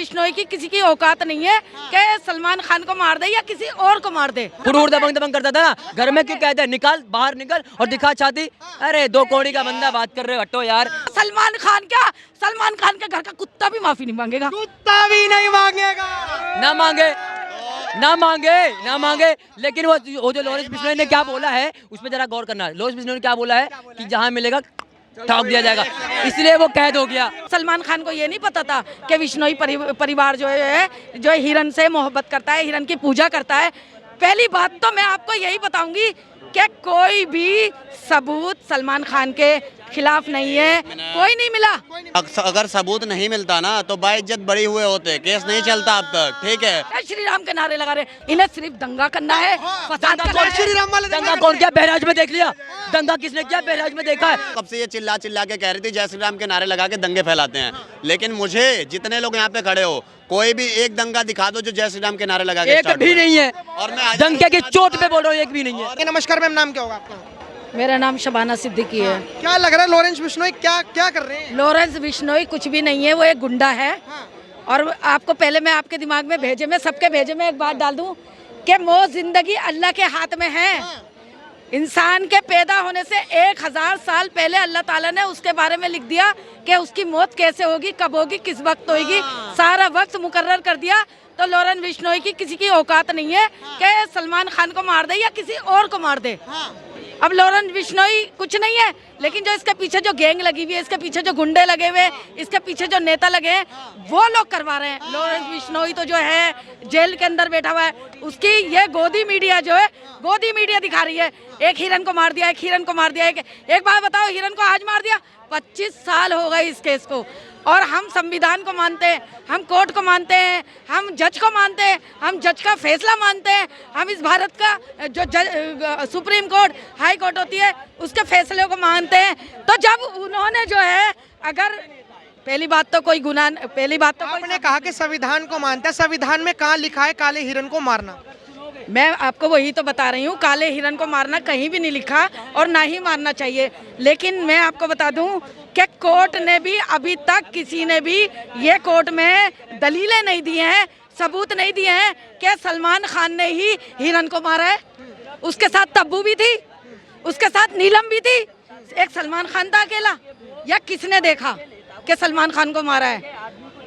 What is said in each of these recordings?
बिश्नोई की किसी की औकात नहीं है कि सलमान खान को मार दे या किसी और को मार दे। दबंग दबंग करता था ना, घर में क्यों कहते हैं निकाल बाहर निकल और दिखा छाती। अरे 2 कौड़ी का बंदा बात कर रहे हो, हटो यार। सलमान खान क्या, सलमान खान के घर का कुत्ता भी माफी नहीं मांगेगा। कुत्ता भी नहीं मांगेगा। ना मांगे ना मांगे ना मांगे, लेकिन वो जो लॉरेंस बिश्नोई ने क्या बोला है उसमें जरा गौर करना। लॉरेंस बिश्नोई ने क्या बोला है कि जहां मिलेगा ठोक दिया जाएगा, इसलिए वो कैद हो गया। सलमान खान को ये नहीं पता था कि बिश्नोई परिवार जो है हिरन से मोहब्बत करता है, हिरन की पूजा करता है। पहली बात तो मैं आपको यही बताऊंगी कि कोई भी सबूत सलमान खान के खिलाफ नहीं है, कोई नहीं मिला। अगर सबूत नहीं मिलता ना तो बाइज्जत बरी हुए होते, केस नहीं चलता अब तक। ठीक है, श्री राम के नारे लगा रहे, इन्हें सिर्फ दंगा करना है, फसाद करना है। श्री राम वाले दंगा कौन किया? बहराइच में देख लिया। दंगा किसने किया? बहराइच में देखा है। कब से ये चिल्ला चिल्ला के कह रही थी जय श्री राम के नारे लगा के दंगे फैलाते हैं, लेकिन मुझे जितने लोग यहाँ पे खड़े हो कोई भी एक दंगा दिखा दो जो जय श्री राम के नारे लगा के एक भी नहीं है, और मैं दंगे की चोट पे बोल रहा हूँ, एक भी नहीं है। नमस्कार मैम, नाम क्या होगा आपका? मेरा नाम शबाना सिद्दीकी है। क्या लग रहा है लॉरेंस बिश्नोई क्या क्या कर रहे हैं? लॉरेंस बिश्नोई कुछ भी नहीं है, वो एक गुंडा है। और आपको पहले मैं आपके दिमाग में भेजे में सबके भेजे में एक बात डाल दूं कि मौत जिंदगी अल्लाह के हाथ में है। इंसान के पैदा होने से 1000 साल पहले अल्लाह ताला ने उसके बारे में लिख दिया कि उसकी मौत कैसे होगी, कब होगी, किस वक्त होगी, सारा वक्त मुकर्रर कर दिया। तो लॉरेंस बिश्नोई की किसी की औकात नहीं है कि सलमान खान को मार दे या किसी और को मार दे। अब लॉरेंस बिश्नोई कुछ नहीं है, लेकिन जो इसके पीछे जो गैंग लगी हुई है, इसके पीछे जो गुंडे लगे हुए हैं, इसके पीछे जो नेता लगे हैं, वो लोग करवा रहे हैं। लॉरेंस बिश्नोई तो जो है जेल के अंदर बैठा हुआ है, उसकी ये गोदी मीडिया जो है गोदी मीडिया दिखा रही है। एक हिरन को मार दिया, एक हिरन को मार दिया। एक बात बताओ, हिरन को आज मार दिया, 25 साल हो गए इस केस को। और हम संविधान को मानते हैं, हम कोर्ट को मानते हैं, हम जज को मानते हैं, हम जज का फैसला मानते हैं, हम इस भारत का जो सुप्रीम कोर्ट हाई कोर्ट होती है उसके फैसले को मानते हैं। तो जब उन्होंने जो है, अगर पहली बात तो कोई गुनाह, पहली बात तो आपने कहा कि संविधान को मानता है, संविधान में कहाँ लिखा है काले हिरन को मारना? मैं आपको वही तो बता रही हूँ, काले हिरन को मारना कहीं भी नहीं लिखा और ना ही मारना चाहिए। लेकिन मैं आपको बता दूं कि कोर्ट ने भी अभी तक किसी ने भी ये कोर्ट में दलीलें नहीं दी हैं, सबूत नहीं दिए हैं कि सलमान खान ने ही हिरन को मारा है। उसके साथ तब्बू भी थी, उसके साथ नीलम भी थी, एक सलमान खान था अकेला। या किसने देखा कि सलमान खान को मारा है?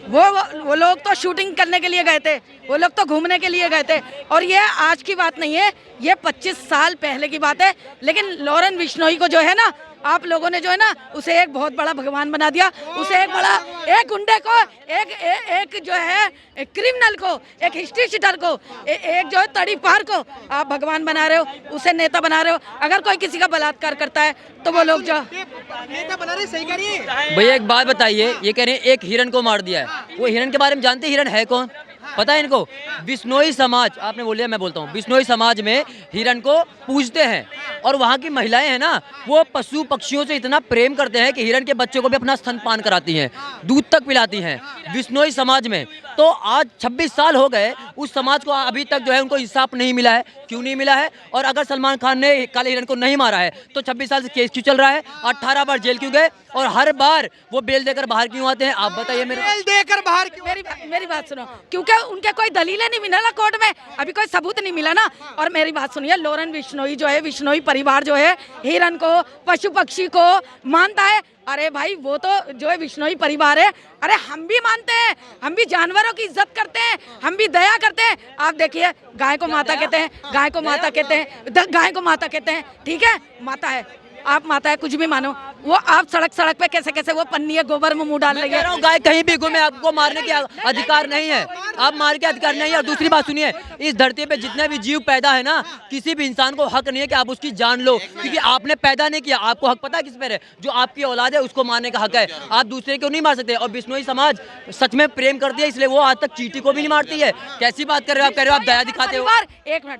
वो लोग तो शूटिंग करने के लिए गए थे, वो लोग तो घूमने के लिए गए थे। और ये आज की बात नहीं है, ये 25 साल पहले की बात है। लेकिन लॉरेंस बिश्नोई को जो है ना, आप लोगों ने जो है ना, उसे एक बहुत बड़ा भगवान बना दिया। उसे एक गुंडे को, एक जो है क्रिमिनल को, एक हिस्ट्री शीटर को, एक जो है तड़ीपार को आप भगवान बना रहे हो, उसे नेता बना रहे हो। अगर कोई किसी का बलात्कार करता है तो वो लोग जो नेता बना रहे, सही करिए भैया। एक बात बताइए, ये कह रहे हैं एक हिरन को मार दिया है, वो हिरन के बारे में जानते हैं? हिरन है कौन पता है इनको? बिश्नोई समाज, आपने बोलिए मैं बोलता हूँ, बिश्नोई समाज में हिरन को पूजते हैं। और वहाँ की महिलाएं हैं ना, वो पशु पक्षियों से इतना प्रेम करते हैं कि हिरन के बच्चों को भी अपना स्तनपान कराती हैं, दूध तक पिलाती हैं बिश्नोई समाज में। तो आज 26 साल हो गए, उस समाज को अभी तक जो है उनको इंसाफ नहीं मिला है। क्यों नहीं मिला है? और अगर सलमान खान ने काले हिरन को नहीं मारा है तो 26 साल से केस क्यों चल रहा है? 18 बार जेल क्यों गए? और हर बार वो बेल देकर बाहर क्यों आते हैं? आप बताइए मेरे। बेल देकर बाहर क्यों? मेरी बात सुनो, क्योंकि उनके कोई दलीलें नहीं मिला ना कोर्ट में, अभी कोई सबूत नहीं मिला ना। और मेरी बात सुनिए, लॉरेंस बिश्नोई जो है, बिश्नोई परिवार जो है हिरन को, पशु पक्षी को मानता है। अरे भाई, वो तो जो है बिश्नोई परिवार है, अरे हम भी मानते हैं, हम भी जानवरों की इज्जत करते हैं, हम भी दया करते हैं। आप देखिए, गाय को माता कहते हैं, गाय को माता कहते हैं, गाय को माता कहते हैं, ठीक है, माता है, आप माता है, कुछ भी मानो। वो आप सड़क पे कैसे कैसे वो पन्नी है गोबर में मुंह डाल रही है। गाय कहीं भी घूमे, आपको मारने के अधिकार नहीं है, आप मार के अधिकार नहीं है। और दूसरी बात सुनिए, इस धरती पे जितने भी जीव पैदा है ना, किसी भी इंसान को हक नहीं है कि आप उसकी जान लो, क्योंकि आपने पैदा नहीं किया। आपको हक पता है किस पर है? जो आपकी औलाद है उसको मारने का हक है, आप दूसरे को नहीं मार सकते। और बिश्नोई समाज सच में प्रेम करती है, इसलिए वो आज तक चींटी को भी नहीं मारती है। कैसी बात कर रहे हो आप? कह रहे हो आप दया दिखाते हो? एक मिनट,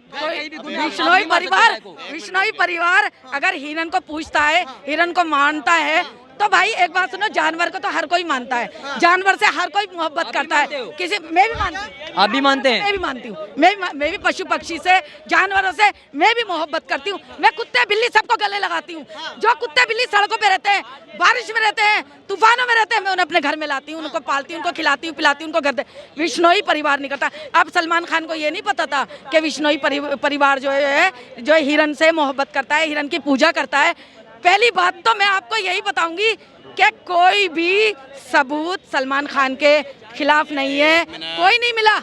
बिश्नोई परिवार अगर हिरन को पूछता है, हिरन को मानता है, तो भाई एक बात सुनो, जानवर को तो हर कोई मानता है, जानवर से हर कोई मोहब्बत करता है, किसी मैं भी मानती हूँ, आप भी मानते हैं? मैं भी मानती हूँ, मैं भी पशु पक्षी से, जानवरों से मैं भी मोहब्बत करती हूँ। मैं कुत्ते बिल्ली सबको गले लगाती हूँ। जो कुत्ते बिल्ली सड़कों पे रहते हैं, बारिश में रहते हैं, तूफानों में रहते हैं, मैं उन्हें अपने घर में लाती हूँ, उनको पालती हूँ, उनको खिलाती हूँ, पिलाती हूँ, उनको घर। विश्नोई परिवार नहीं करता। अब सलमान खान को ये नहीं पता था कि विश्नोई परिवार जो है हिरन से मोहब्बत करता है, हिरन की पूजा करता है। पहली बात तो मैं आपको यही बताऊंगी कि कोई भी सबूत सलमान खान के खिलाफ नहीं है, कोई नहीं मिला।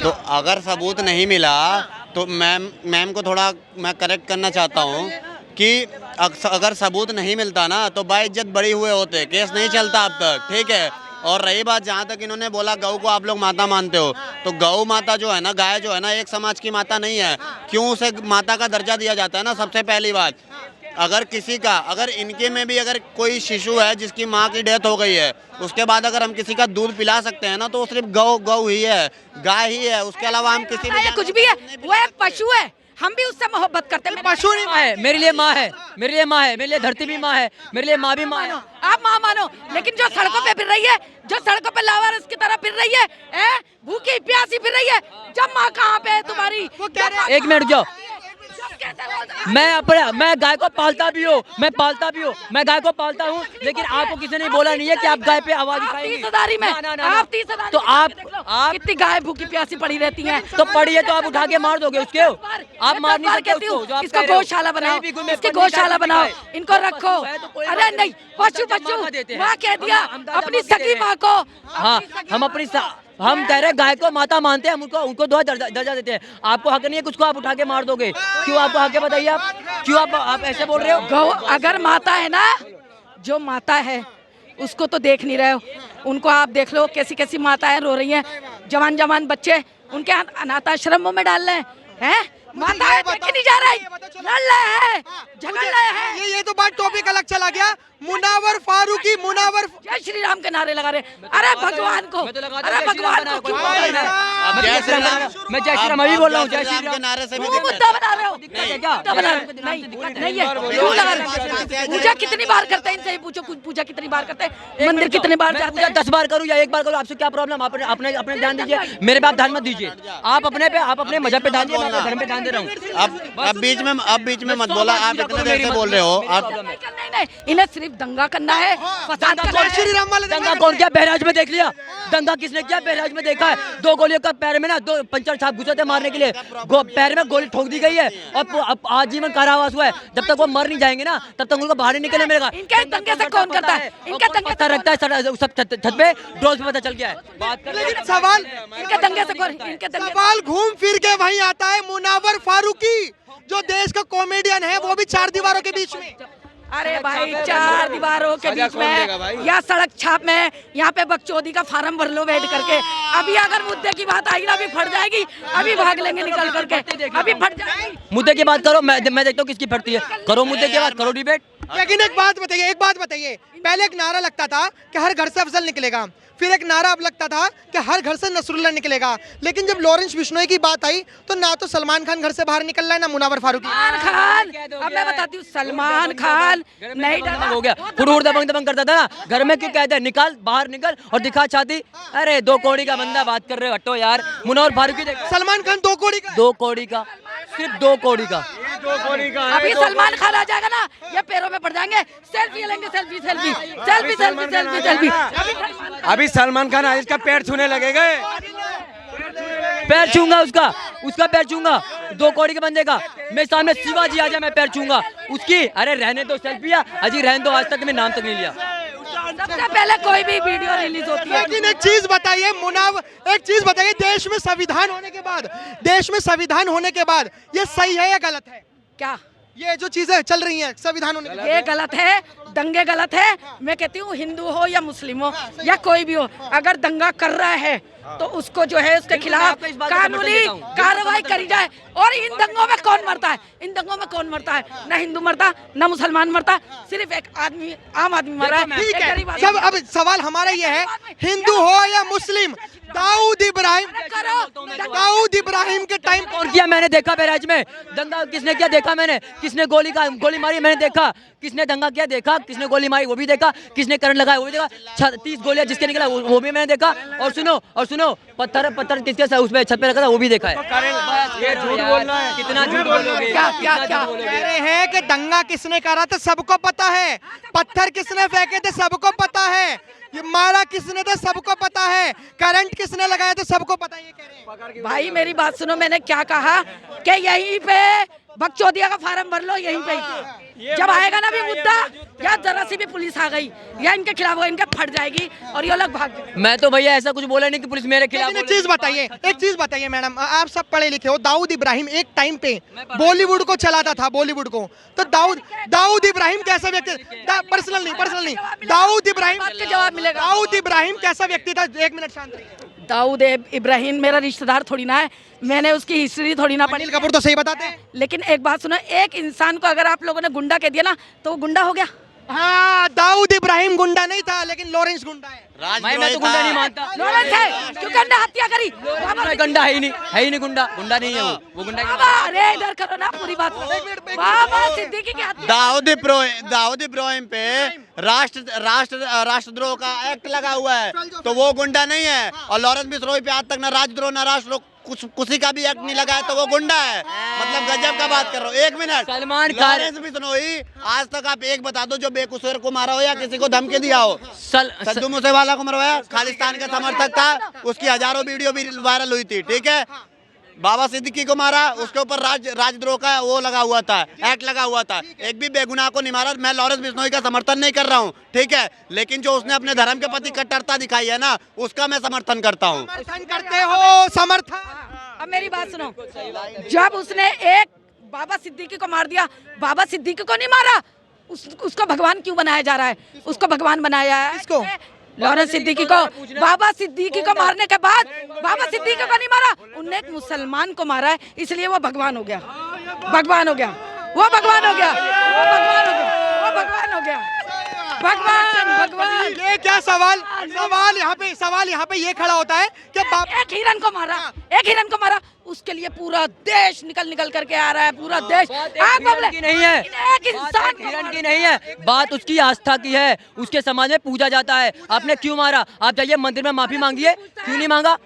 तो अगर सबूत नहीं मिला तो मैम को थोड़ा मैं करेक्ट करना चाहता हूँ कि अगर सबूत नहीं मिलता ना तो बाइज्जत बरी हुए होते, केस नहीं चलता अब तक, ठीक है। और रही बात जहाँ तक इन्होंने बोला गौ को आप लोग माता मानते हो, तो गौ माता जो है ना, गाय जो है ना, एक समाज की माता नहीं है। क्यों उसे माता का दर्जा दिया जाता है ना? सबसे पहली बात, अगर किसी का, अगर इनके में भी अगर कोई शिशु है जिसकी माँ की डेथ हो गई है, उसके बाद अगर हम किसी का दूध पिला सकते हैं ना, तो सिर्फ गौ ही है, गाय ही है, उसके अलावा हम किसी भी कुछ भी है, वो एक पशु है, हम भी उससे मोहब्बत करते हैं। पशु नहीं है, मेरे लिए माँ है, मेरे लिए माँ है, मेरे लिए धरती भी माँ है, मेरे लिए माँ भी माँ है। आप माँ मानो, लेकिन जो सड़कों पे फिर रही है, जो सड़कों पे लावारिस की तरह फिर रही है, भूखी प्यासी फिर रही है, जब माँ कहाँ पे है तुम्हारी? एक मिनट रुक जाओ, मैं गाय को पालता भी हूँ, मैं गाय को पालता हूँ, लेकिन आपको किसी ने बोला नहीं है कि आप गाय पे आवाज उठाएंगे। 30,000 में आप 30,000 तो आप कितनी गाय भूखी प्यासी पड़ी रहती हैं, तो पड़ी है तो आप उठा के मार दोगे उसके? आप मार नहीं सकते उसको, जो आप इसको गौशाला बनाओ, इसकी गौशाला बनाओ, इनको रखो। अरे नहीं, पशु माँ कह दिया अपनी सगी माँ को। हाँ, हम कह रहे हैं गाय को माता मानते हैं, हम उनको दर्जा देते हैं। आपको हक नहीं है कुछ को आप उठा के मार दोगे? क्यों आपको हक है बताइए? आप क्यों आप ऐसे बोल रहे हो? गौ अगर माता है ना, जो माता है उसको तो देख नहीं रहे हो, उनको आप देख लो, कैसी कैसी माताएं रो रही हैं, जवान बच्चे उनके अनाथ आश्रमों में डाल रहे हैं। माताएं देखी नहीं जा रही, लड़ रहे हैं, झगड़ रहे हैं। ये तो बात टॉपिक अलग चला गया। मुनावर फारूकी, मुनावर जय श्री राम के नारे लगा रहे। अरे भगवान को, अरे भगवान को क्यों बोल रहे हो? मैं जय श्री राम अभी बोल रहा हूँ, जय श्री राम के नारे से भी क्यों मुद्दा बना रहे हो? मुद्दा बना रहे हो? नहीं है, क्यों लगा रहे हो? पूजा कितनी बार करते हैं? इनसे ही पूछो, पूजा कितनी बार करते हैं, मंदिर कितनी बार जाते हैं? 10 बार करूँ या 1 बार करूँ, आपसे क्या प्रॉब्लम? अपने ध्यान दीजिए, मेरे पे आप ध्यान मत दीजिए। आप अपने मजहब पे ध्यान दीजिए, मैं धर्म पे ध्यान दे रहा हूँ। अब बीच में मत बोला, आप इतने देर से बोल रहे हो। आप नहीं, इन्हें सिर्फ दंगा करना है, फसाद करना है। श्री राम वाले दंगा कौन किया? बहराइच में देख लिया दंगा किसने किया? बहराइच में देखा है, 2 गोलियों का पैर में ना, 2 पंचर छाप घुसे थे मारने के लिए, पैर में गोली ठोक दी गई है और आजीवन कारावास हुआ है। जब तक वो मर नहीं जाएंगे ना, तब तक उनको बाहर नहीं निकलने मिलेगा। इनके दंगे से कौन करता है? इनके दंगे पत्थर रखता है सब छत पे, ड्रोन पे पता चल गया है। बात कर लेकिन सवाल, इनके दंगे से कौन? इनके दंगे सवाल घूम फिर के वहीं आता है। मुनावर फारूकी जो देश का कॉमेडियन है, वो भी 4 दीवारों के बीच में। अरे भाई, 4 दीवारों के बीच में या सड़क छाप में, यहाँ पे बकचोदी का फार्म भर लो बैठ करके। अभी अगर मुद्दे की बात आएगी ना, अभी फट जाएगी, अभी भाग लेंगे निकल करके, अभी फट जाएगी। मुद्दे की बात करो, मैं देखता हूँ किसकी फटती है। करो मुद्दे की बात, करो डिबेट। लेकिन एक बात बताइए, पहले एक नारा लगता था कि हर घर से अफजल निकलेगा, फिर एक नारा अब लगता था कि हर घर से नसरुल्लाह निकलेगा। लेकिन जब लॉरेंस बिश्नोई की बात आई तो ना तो सलमान खान घर से बाहर निकल रहा है, ना मुनावर फारूकी। सलमान खान, अब मैं बताती हूँ, सलमान खान नहीं डरा, हो गया, फुरूर दबंग करता था ना घर में, क्यों कहते हैं निकाल, बाहर निकल और दिखा छाती। अरे 2 कौड़ी का बंदा बात कर रहे हो, हटो यार। मुनावर फारूकी देखो, सलमान खान 2 कौड़ी का, 2 कौड़ी का, सिर्फ 2 कौड़ी का। अभी सलमान खान आ जाएगा ना, ये पैरों में पड़ जाएंगे, सेल्फी लेंगे, सेल्फी। अभी सलमान खान आज इसका पैर छूने लगेगा, पैर छूंगा उसका पैर छूंगा 2 कौड़ी के बंदे का। मेरे सामने शिवाजी आ जाए, मैं पैर छूंगा उसकी। अरे रहने दो सेल्फी, अजी रहने दो, आज तक मैं नाम तक नहीं लिया। सबसे पहले कोई भी वीडियो रिलीज होती है। लेकिन एक चीज बताइए देश में संविधान होने के बाद ये सही है या गलत है? क्या ये जो चीजें चल रही हैं संविधान होने के बाद? ये गलत है, दंगे गलत है। मैं कहती हूँ हिंदू हो या मुस्लिम हो या कोई भी हो, अगर दंगा कर रहा है तो उसको जो है उसके खिलाफ कानूनी कार्रवाई करी जाए। और इन दंगों में कौन मरता है? ना हिंदू मरता, ना मुसलमान मरता, सिर्फ एक आदमी, आम आदमी मरा है। ठीक है, सब अब सवाल हमारा ये है, हिंदू हो या मुस्लिम, दाऊद इब्राहिम के टाइम और किया मैंने देखा बहराइच में दंगा किसने किया देखा मैंने, किसने गोली मारी मैंने देखा, किसने दंगा किया देखा, किसने गोली मारी वो भी देखा, किसने करंट लगाया वो भी देखा, 30 गोलियां जिसके निकला वो भी मैंने देखा, और सुनो पत्थर किसके उस पे छत पे रखा था वो भी देखा है। ये झूठ बोल रहा है। कितना झूठ बोलोगे? क्या कह रहे हैं कि दंगा किसने करा था सबको पता है, पत्थर किसने फेंके थे सबको पता है, ये मारा किसने था सबको पता है, करंट किसने लगाया था सबको पता है, ये कह रहे हैं। भाई मेरी बात सुनो, मैंने क्या कहा कि यहीं पे बकचोदिया का फार्म भर लो यहीं पे, जब आएगा ना भी मुद्दा या जरा सी भी पुलिस आ गई या इनके खिलाफ इनके फट जाएगी और ये लोग भाग जाएंगे। मैं तो भैया ऐसा कुछ बोला नहीं कि पुलिस मेरे खिलाफ। एक चीज बताइए मैडम, आप सब पढ़े लिखे हो, दाऊद इब्राहिम एक टाइम पे बॉलीवुड को चलाता था, बॉलीवुड को, तो दाऊद इब्राहिम कैसा व्यक्ति, पर्सनल नहीं, दाऊद इब्राहिम कैसा व्यक्ति था? 1 मिनट शांत रहिए। दाऊद इब्राहिम मेरा रिश्तेदार थोड़ी ना है, मैंने उसकी हिस्ट्री थोड़ी ना पढ़ी। अनिल कपूर तो सही बताते हैं। लेकिन एक बात सुनो, एक इंसान को अगर आप लोगों ने गुंडा कह दिया ना तो वो गुंडा हो गया। हाँ, दाऊद इब्राहिम गुंडा नहीं था लेकिन लॉरेंस गुंडा है। मैं तो गुंडा नहीं मानता। लॉरेंस है क्योंकि उसने हत्या करी। गुंडा है ही नहीं, गुंडा नहीं है वो गुंडा। अरे इधर करो ना पूरी बात। बाबा सिद्दीकी की हत्या। दाऊद इब्राहिम पे राष्ट्रद्रोह का एक्ट लगा हुआ है तो वो गुंडा नहीं है, और लॉरेंस बिश्नोई पे आज तक ना राजद्रोह ना राष्ट्रद्रोह किसी का भी एक्ट नहीं लगा है तो वो गुंडा है। मतलब गजब का बात कर रहा हूँ। 1 मिनट, सलमान खान, लॉरेंस बिश्नोई, आज तक आप एक बता दो जो बेकसूर को मारा हो या किसी को धमकी दिया हो। सद्दू मूसेवाला को मरवाया, खालिस्तान का समर्थक था, उसकी हजारों वीडियो भी वायरल हुई थी, ठीक है। बाबा सिद्दीकी को मारा, उसके ऊपर राजद्रोह का वो लगा हुआ था, एक्ट लगा हुआ था, एक भी बेगुनाह को नहीं मारा। मैं लॉरेंस बिश्नोई का समर्थन नहीं कर रहा हूँ, ठीक है, लेकिन जो उसने अपने धर्म के प्रति कट्टरता दिखाई है ना, उसका मैं समर्थन करता हूँ। समर्थन करते हो? समर्थन। अब मेरी बात सुनो, जब उसने एक बाबा सिद्दीकी को मार दिया, बाबा सिद्दीकी को नहीं मारा, उसको भगवान क्यों बनाया जा रहा है? उसको भगवान बनाया है किसको? लॉरेंस सिद्दीकी को। बाबा सिद्दीकी को मारने के बाद बाबा सिद्दीकी को नहीं मारा, उनने एक मुसलमान को मारा है, इसलिए वो भगवान हो गया। भगवान हो गया। ये क्या सवाल यहाँ पे ये खड़ा होता है कि एक हिरन को मारा, उसके लिए पूरा देश निकल करके आ रहा है, पूरा देश। हिरन की नहीं है, एक इंसान हिरन की नहीं है, बात उसकी आस्था की है, उसके समाज में पूजा जाता है। आपने क्यों मारा? आप जाइए मंदिर में माफी मांगिए। क्यों नहीं मांगा?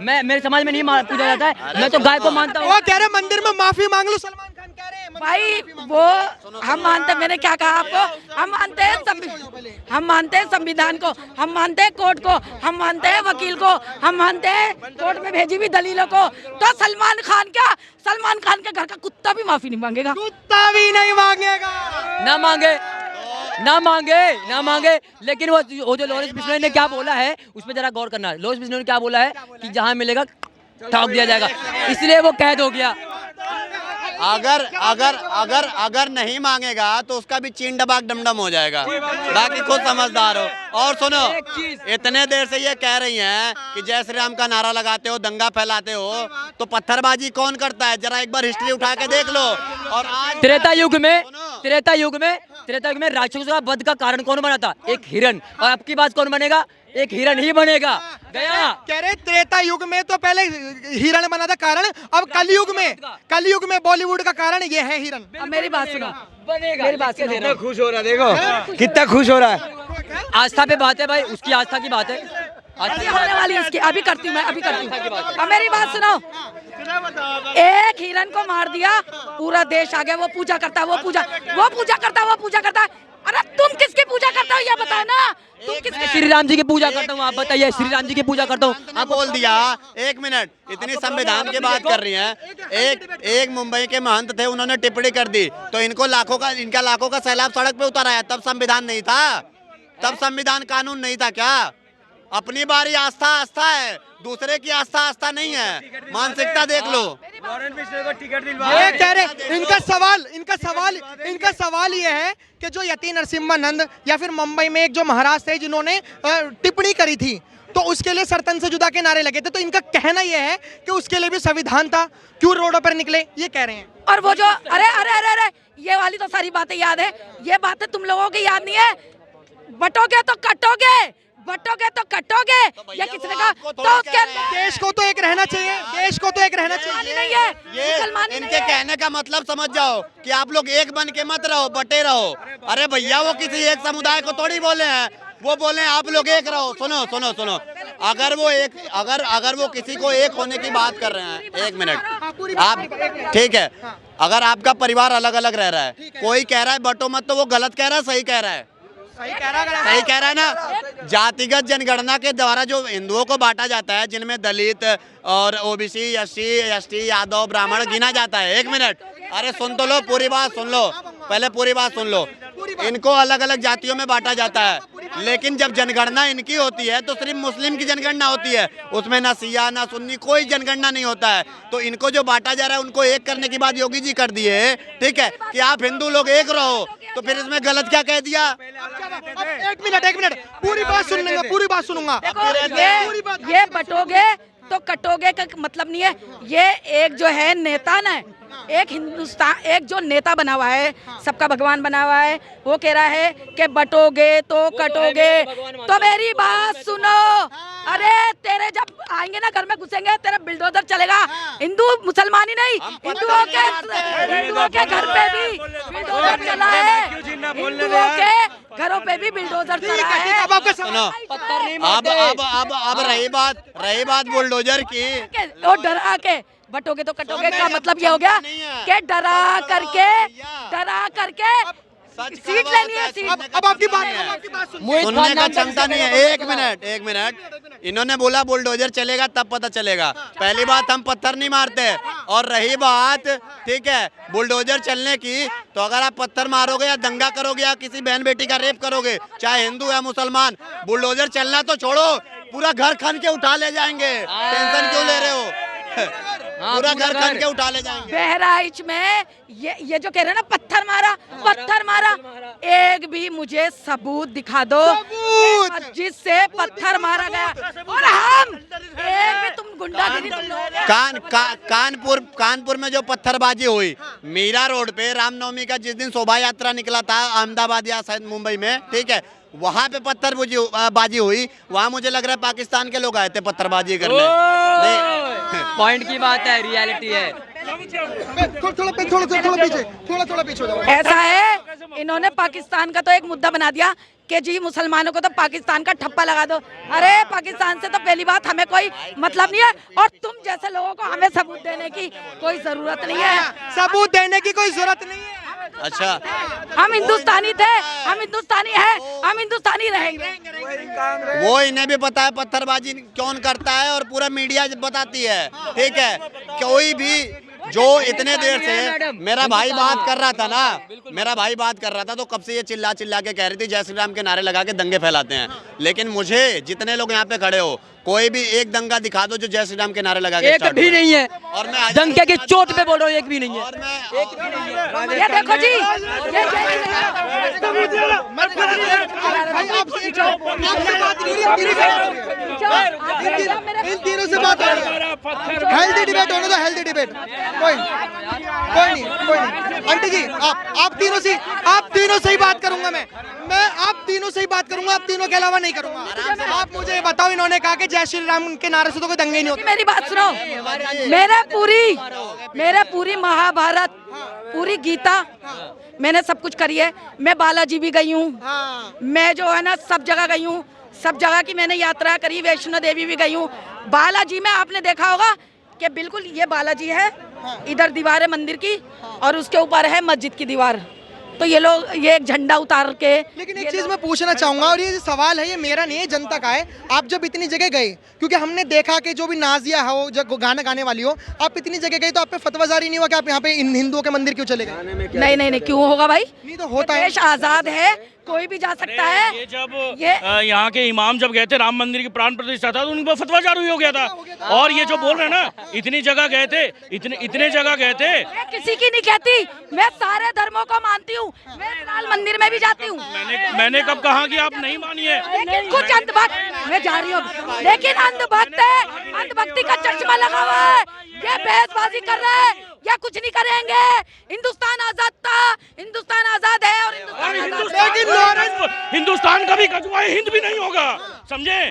मैं मेरे समाज में नहीं पूजा जाता है, मैं तो गाय को मानता हूँ। वो कह रहे मंदिर में माफी मांग लो, सलमान खान कह रहे हैं। भाई वो हम मानते, मैंने क्या कहा आपको, हम मानते हैं संविधान को, हम मानते हैं कोर्ट को, हम मानते हैं वकील को, हम मानते हैं कोर्ट में भेजी हुई दलीलों को। तो सलमान खान के घर का कुत्ता भी माफी नहीं मांगेगा। कुत्ता भी नहीं मांगेगा। ना मांगे। लेकिन वो जो लॉरेंस बिश्नोई ने क्या बोला है उस पर जरा गौर करना। लॉरेंस बिश्नोई ने क्या बोला है कि जहाँ मिलेगा ठोक दिया जाएगा, इसलिए वो कैद हो गया। अगर नहीं मांगेगा तो उसका भी चीन डबाक डमडम हो जाएगा। बाकी खुद समझदार हो। और सुनो, इतने देर से ये कह रही हैं कि जय श्री राम का नारा लगाते हो, दंगा फैलाते हो, तो पत्थरबाजी कौन करता है? जरा एक बार हिस्ट्री उठा के देख लो। और आज त्रेता युग में राक्षसों का वध का कारण कौन बना था? एक हिरन। और आपकी बात कौन बनेगा? एक हिरन ही बनेगा। गया कह रहे त्रेता युग में तो पहले हिरन बना था कारण, अब कलयुग में बॉलीवुड का कारण ये है हिरन। अब मेरी बात सुनो, कितना खुश हो रहा है, देखो कितना खुश हो रहा है। आस्था पे बात है भाई, उसकी आस्था की बात है। अभी होने वाली है उसकी, अभी करती हूँ। अब मेरी बात सुनो, एक हिरन को मार दिया, पूरा देश आ गया, वो पूजा करता है। अरे तुम किसकी पूजा करते हो ये बताओ ना? तुम किसकी? श्री राम जी की पूजा करता हूँ। आप बताइए, श्री राम जी की पूजा करता हूँ। आप बोल दिया। 1 मिनट, इतनी संविधान की बात कर रही हैं। एक मुंबई के महंत थे, उन्होंने टिप्पणी कर दी तो इनका लाखों का सैलाब सड़क पे उतर आया। तब संविधान नहीं था, तब संविधान कानून नहीं था क्या? अपनी बारी आस्था है, दूसरे की आस्था नहीं है। मानसिकता देख लो। ये कह रहे, इनका सवाल ये है कि जो यति नरसिम्हानंद या फिर मुंबई में एक जो महाराज थे जिन्होंने टिप्पणी करी थी, तो उसके लिए सरतन से जुदा के नारे लगे थे, तो इनका कहना यह है कि उसके लिए भी संविधान था, क्यों रोडों पर निकले, ये कह रहे हैं। और वो जो अरे ये वाली तो सारी बातें याद है, ये बातें तुम लोगों की याद नहीं है। बटोगे तो कटोगे, बटोगे तो कटोगे, या किसने कहा? आपको तो थोड़ा उसके कह रहे हैं। अंदर देश को तो एक रहना चाहिए, देश को तो एक रहना मुसलमानी चाहिए। नहीं है, ये मुसलमानी इनके नहीं है। कहने का मतलब समझ जाओ कि आप लोग एक बन के मत रहो, बटे रहो। अरे भैया वो किसी एक समुदाय को थोड़ी बोले हैं, वो बोले हैं आप लोग एक रहो। सुनो सुनो सुनो, अगर वो किसी को एक होने की बात कर रहे हैं, एक मिनट आप, ठीक है, अगर आपका परिवार अलग अलग रह रहा है, कोई कह रहा है बटो मत, तो वो गलत कह रहा है सही कह रहा है? सही कह रहा है। सही कह रहा है ना। जातिगत जनगणना के द्वारा जो हिंदुओं को बांटा जाता है, जिनमें दलित और ओबीसी, एससी, एसटी, यादव, ब्राह्मण गिना जाता है। एक मिनट, अरे सुन तो लो, पूरी बात सुन लो, पहले पूरी बात सुन लो। इनको अलग अलग जातियों में बांटा जाता है, लेकिन जब जनगणना इनकी होती है तो सिर्फ मुस्लिम की जनगणना होती है, उसमें ना सिया ना सुन्नी कोई जनगणना नहीं होता है। तो इनको जो बांटा जा रहा है, उनको एक करने की बात योगी जी कर दिए, ठीक है, कि आप हिंदू लोग एक रहो, तो फिर इसमें गलत क्या कह दिया? अब एक मिनट, पूरी बात सुन लेंगे, पूरी बात सुनूंगा। ये बटोगे तो कटोगे का मतलब नहीं है। ये एक जो है नेता ना, एक हिंदुस्तान, एक जो नेता बना हुआ है, सबका भगवान बना हुआ है, वो कह रहा है कि बटोगे तो कटोगे। तो मेरी बात सुनो, अरे तेरे जब आएंगे ना घर में घुसेंगे, तेरा बिल्डोजर चलेगा। हिंदू मुसलमानी नहीं, हिंदुओं के घर पे भी बिल्डोजर चला है, हिंदुओं के घरों पे भी बिल्डोजर चला है। अब आपका सुनो, अब रही बात बुलडोजर की। वो डरा के बटोगे तो कटोगे का मतलब ये हो गया कि डरा करके सीट लेनी है, सीट। अब आपकी बात सुनने का क्षमता नहीं है। एक मिनट, इन्होंने बोला बुलडोजर चलेगा तब पता चलेगा। पहली बात, हम पत्थर नहीं मारते, और रही बात, ठीक है, बुलडोजर चलने की, तो अगर आप पत्थर मारोगे या दंगा करोगे या किसी बहन बेटी का रेप करोगे, चाहे हिंदू या मुसलमान, बुलडोजर चलना तो छोड़ो, पूरा घर खन के उठा ले जाएंगे। टेंशन क्यों ले रहे हो? पूरा घर खन के उठा ले जाएंगे। बहराइच में ये जो कह रहे हैं ना, पत्थर मारा, एक भी मुझे सबूत दिखा दो जिससे पत्थर मारा गया। और हम एक भी, तुम गुंडागिरी कानपुर में जो पत्थरबाजी हुई मीरा रोड पे, रामनवमी का जिस दिन शोभा यात्रा निकला था अहमदाबाद या शायद मुंबई में, ठीक है, वहाँ पे पत्थरबाजी हुई। वहाँ मुझे लग रहा है पाकिस्तान के लोग आए थे पत्थरबाजी करने। पॉइंट की बात है, रियलिटी है। थोड़ा पीछे हो जाओ। ऐसा है, इन्होंने पाकिस्तान का तो एक मुद्दा बना दिया कि जी मुसलमानों को तो पाकिस्तान का ठप्पा लगा दो। अरे पाकिस्तान से तो पहली बात हमें कोई मतलब नहीं है, और तुम जैसे लोगों को हमें सबूत देने की कोई जरूरत नहीं है। सबूत देने की कोई जरूरत नहीं है। अच्छा, हम हिंदुस्तानी थे, हम हिंदुस्तानी हैं, हम हिंदुस्तानी रहेंगे। वो इन्हें भी पता है पत्थरबाजी कौन करता है, और पूरा मीडिया बताती है, ठीक है। कोई भी जो इतने देर से मेरा भाई बात कर रहा था तो कब से ये चिल्ला के कह रही थी जय श्री राम के नारे लगा के दंगे फैलाते हैं। लेकिन मुझे जितने लोग यहाँ पे खड़े हो, कोई भी एक दंगा दिखा दो जो जय श्री राम के नारे लगा के एक भी नहीं है, और मैं दंगे की चोट पे बोल रहा हूँ, एक भी नहीं है। और मैं ये देखो जी, इन तीनों से बात हेल्दी डिबेट होने दो, हेल्दी डिबेट। कोई नहीं। आंटी जी, आप तीनों से ही बात करूंगा। मैं आप तीनों से ही बात करूंगा, आप तीनों के अलावा नहीं करूंगा। आप मुझे ये बताओ, इन्होंने कहा कि जय श्री राम के नारे से तो कोई दंगे ही नहीं होते। मेरी बात सुनो, मेरे पूरी महाभारत, पूरी गीता मैंने सब कुछ करी है। मैं बालाजी भी गई हूँ, मैं जो है ना सब जगह गई हूँ, सब जगह की मैंने यात्रा करी, वैष्णो देवी भी गई हूँ। बालाजी में आपने देखा होगा कि बिल्कुल ये बालाजी है, इधर दीवार है मंदिर की, और उसके ऊपर है मस्जिद की दीवार। तो ये लोग ये एक झंडा उतार के, लेकिन एक चीज मैं पूछना चाहूंगा, और ये सवाल है, ये मेरा नहीं है, जनता का है। आप जब इतनी जगह गए, क्योंकि हमने देखा कि जो भी नाजिया हो, जब गाना गाने वाली हो, आप इतनी जगह गए तो आप पे फतवा जारी नहीं हुआ कि आप यहाँ पे हिंदुओं के मंदिर क्यों चले गए? नहीं, क्यों होगा भाई? नहीं तो होता है, देश आजाद है, कोई भी जा सकता है। ये जब यहाँ के इमाम जब गए थे राम मंदिर की प्राण प्रतिष्ठा था, तो उन पर फतवा जारी हो गया था। और ये जो बोल रहे हैं ना, इतनी जगह गए थे, इतने जगह गए थे। मैं किसी की नहीं कहती, मैं सारे धर्मों को मानती हूँ, मैं लाल मंदिर में भी जाती हूँ। मैंने कब कहा कि आप नहीं मानिए? लेकिन कुछ अंधभक्त, मैं जा रही हूँ, लेकिन अंधभक्त है, अंधभक्ति का चश्मा लगा हुआ है, ये बहसबाजी कर रहे हैं, या कुछ नहीं करेंगे। हिंदुस्तान आजाद था, हिंदुस्तान आजाद है, और हिंदुस्तान लेकिन लॉरेंस हिंदुस्तान का भी कजुआ हिंद भी नहीं होगा, समझे।